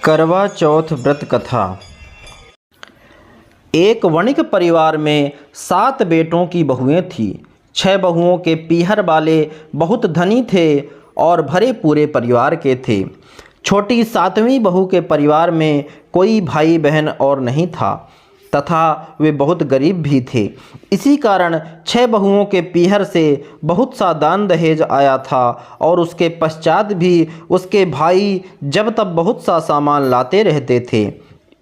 करवा चौथ व्रत कथा। एक वणिक परिवार में 7 बेटों की बहुएं थीं। 6 बहुओं के पीहर वाले बहुत धनी थे और भरे पूरे परिवार के थे। छोटी 7वीं बहू के परिवार में कोई भाई बहन और नहीं था तथा वे बहुत गरीब भी थे। इसी कारण 6 बहुओं के पीहर से बहुत सा दान दहेज आया था और उसके पश्चात भी उसके भाई जब तब बहुत सा सामान लाते रहते थे।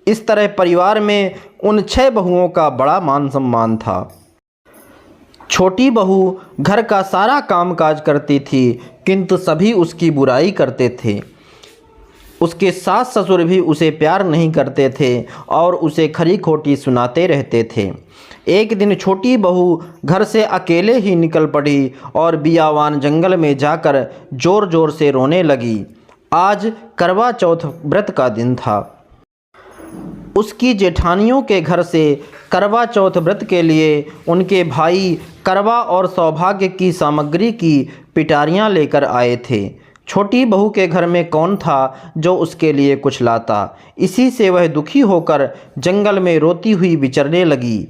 इस तरह परिवार में उन 6 बहुओं का बड़ा मान सम्मान था। छोटी बहू घर का सारा कामकाज करती थी, किंतु सभी उसकी बुराई करते थे। उसके सास ससुर भी उसे प्यार नहीं करते थे और उसे खरी खोटी सुनाते रहते थे। एक दिन छोटी बहू घर से अकेले ही निकल पड़ी और बियावान जंगल में जाकर ज़ोर ज़ोर से रोने लगी। आज करवा चौथ व्रत का दिन था। उसकी जेठानियों के घर से करवा चौथ व्रत के लिए उनके भाई करवा और सौभाग्य की सामग्री की पिटारियाँ लेकर आए थे। छोटी बहू के घर में कौन था जो उसके लिए कुछ लाता। इसी से वह दुखी होकर जंगल में रोती हुई विचरने लगी।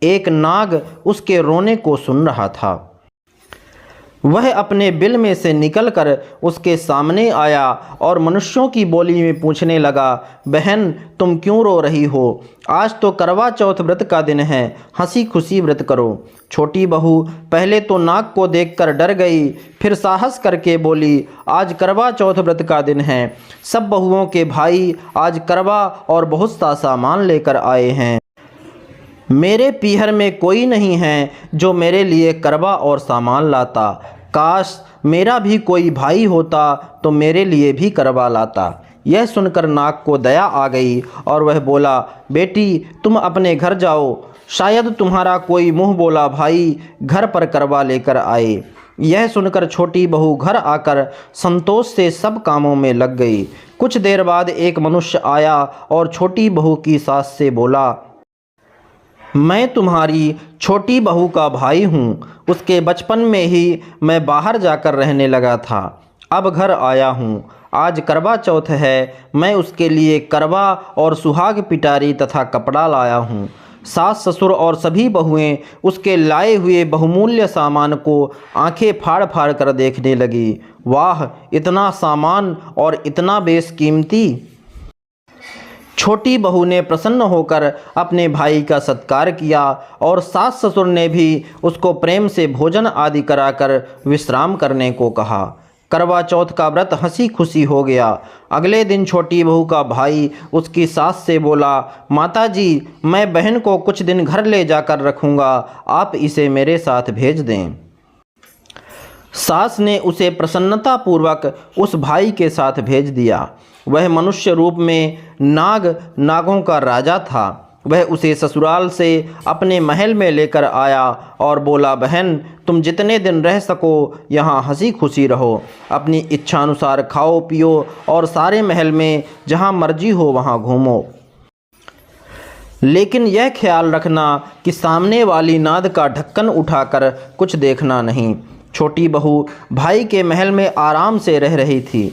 एक नाग उसके रोने को सुन रहा था। वह अपने बिल में से निकलकर उसके सामने आया और मनुष्यों की बोली में पूछने लगा, बहन तुम क्यों रो रही हो? आज तो करवा चौथ व्रत का दिन है, हंसी खुशी व्रत करो। छोटी बहू पहले तो नाग को देखकर डर गई, फिर साहस करके बोली, आज करवा चौथ व्रत का दिन है। सब बहुओं के भाई आज करवा और बहुत सा सामान लेकर आए हैं। मेरे पीहर में कोई नहीं है जो मेरे लिए करवा और सामान लाता। काश मेरा भी कोई भाई होता तो मेरे लिए भी करवा लाता। यह सुनकर नाग को दया आ गई और वह बोला, बेटी तुम अपने घर जाओ, शायद तुम्हारा कोई मुँह बोला भाई घर पर करवा लेकर आए। यह सुनकर छोटी बहू घर आकर संतोष से सब कामों में लग गई। कुछ देर बाद एक मनुष्य आया और छोटी बहू की सास से बोला, मैं तुम्हारी छोटी बहू का भाई हूँ। उसके बचपन में ही मैं बाहर जाकर रहने लगा था, अब घर आया हूँ। आज करवा चौथ है, मैं उसके लिए करवा और सुहाग पिटारी तथा कपड़ा लाया हूँ। सास ससुर और सभी बहुएं उसके लाए हुए बहुमूल्य सामान को आंखें फाड़ फाड़ कर देखने लगी। वाह, इतना सामान और इतना बेशकीमती! छोटी बहू ने प्रसन्न होकर अपने भाई का सत्कार किया और सास ससुर ने भी उसको प्रेम से भोजन आदि कराकर विश्राम करने को कहा। करवा चौथ का व्रत हंसी खुशी हो गया। अगले दिन छोटी बहू का भाई उसकी सास से बोला, माताजी मैं बहन को कुछ दिन घर ले जाकर रखूँगा, आप इसे मेरे साथ भेज दें। सास ने उसे प्रसन्नतापूर्वक उस भाई के साथ भेज दिया। वह मनुष्य रूप में नागों का राजा था। वह उसे ससुराल से अपने महल में लेकर आया और बोला, बहन तुम जितने दिन रह सको यहाँ हंसी खुशी रहो, अपनी इच्छानुसार खाओ पियो और सारे महल में जहाँ मर्जी हो वहाँ घूमो, लेकिन यह ख्याल रखना कि सामने वाली नाद का ढक्कन उठाकर कुछ देखना नहीं। छोटी बहू भाई के महल में आराम से रह रही थी।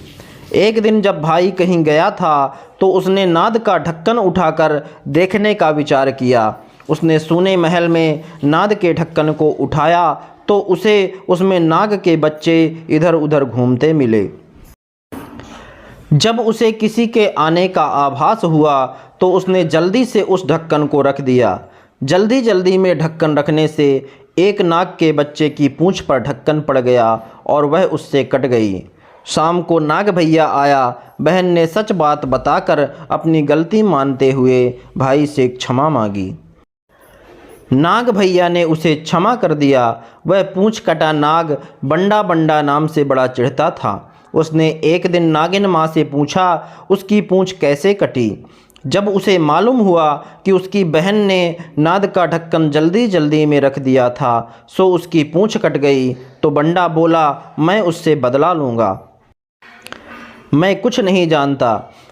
एक दिन जब भाई कहीं गया था तो उसने नाद का ढक्कन उठाकर देखने का विचार किया। उसने सूने महल में नाद के ढक्कन को उठाया तो उसे उसमें नाग के बच्चे इधर उधर घूमते मिले। जब उसे किसी के आने का आभास हुआ तो उसने जल्दी से उस ढक्कन को रख दिया। जल्दी जल्दी में ढक्कन रखने से एक नाग के बच्चे की पूंछ पर ढक्कन पड़ गया और वह उससे कट गई। शाम को नाग भैया आया। बहन ने सच बात बताकर अपनी गलती मानते हुए भाई से क्षमा मांगी। नाग भैया ने उसे क्षमा कर दिया। वह पूंछ कटा नाग बंडा बंडा नाम से बड़ा चिढ़ता था। उसने एक दिन नागिन माँ से पूछा उसकी पूंछ कैसे कटी। जब उसे मालूम हुआ कि उसकी बहन ने नाद का ढक्कन जल्दी जल्दी में रख दिया था सो उसकी पूंछ कट गई, तो बंडा बोला, मैं उससे बदला लूँगा, मैं कुछ नहीं जानता।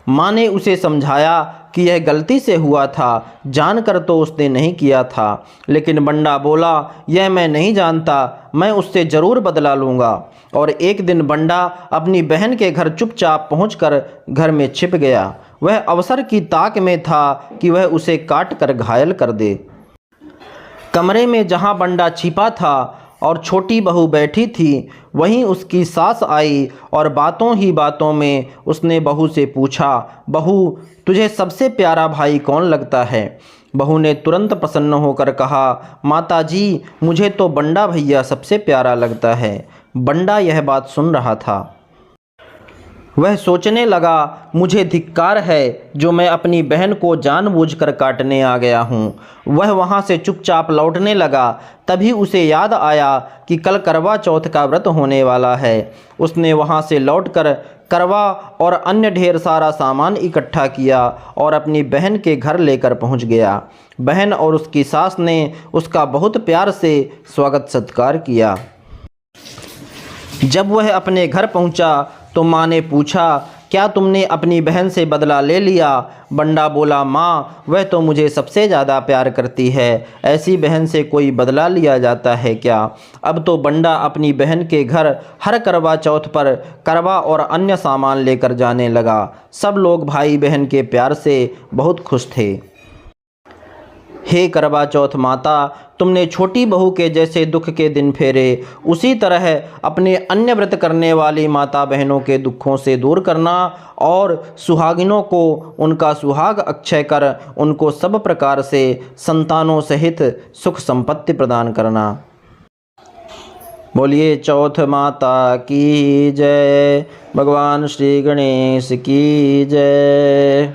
माँ ने उसे समझाया कि यह गलती से हुआ था, जानकर तो उसने नहीं किया था, लेकिन बंडा बोला, यह मैं नहीं जानता, मैं उससे ज़रूर बदला लूँगा। और एक दिन बंडा अपनी बहन के घर चुपचाप पहुंचकर घर में छिप गया। वह अवसर की ताक में था कि वह उसे काट कर घायल कर दे। कमरे में जहाँ बंडा छिपा था और छोटी बहू बैठी थी, वहीं उसकी सास आई और बातों ही बातों में उसने बहू से पूछा, बहू तुझे सबसे प्यारा भाई कौन लगता है? बहू ने तुरंत प्रसन्न होकर कहा, माता जी मुझे तो बंडा भैया सबसे प्यारा लगता है। बंडा यह बात सुन रहा था। वह सोचने लगा, मुझे धिक्कार है जो मैं अपनी बहन को जानबूझकर काटने आ गया हूँ। वह वहाँ से चुपचाप लौटने लगा। तभी उसे याद आया कि कल करवा चौथ का व्रत होने वाला है। उसने वहाँ से लौटकर करवा और अन्य ढेर सारा सामान इकट्ठा किया और अपनी बहन के घर लेकर पहुँच गया। बहन और उसकी सास ने उसका बहुत प्यार से स्वागत सत्कार किया। जब वह अपने घर पहुंचा तो माँ ने पूछा, क्या तुमने अपनी बहन से बदला ले लिया? बंडा बोला, माँ वह तो मुझे सबसे ज़्यादा प्यार करती है, ऐसी बहन से कोई बदला लिया जाता है क्या? अब तो बंडा अपनी बहन के घर हर करवा चौथ पर करवा और अन्य सामान लेकर जाने लगा। सब लोग भाई बहन के प्यार से बहुत खुश थे। हे करवा चौथ माता, तुमने छोटी बहू के जैसे दुख के दिन फेरे, उसी तरह अपने अन्य व्रत करने वाली माता बहनों के दुखों से दूर करना और सुहागिनों को उनका सुहाग अक्षय कर उनको सब प्रकार से संतानों सहित सुख संपत्ति प्रदान करना। बोलिए चौथ माता की जय। भगवान श्री गणेश की जय।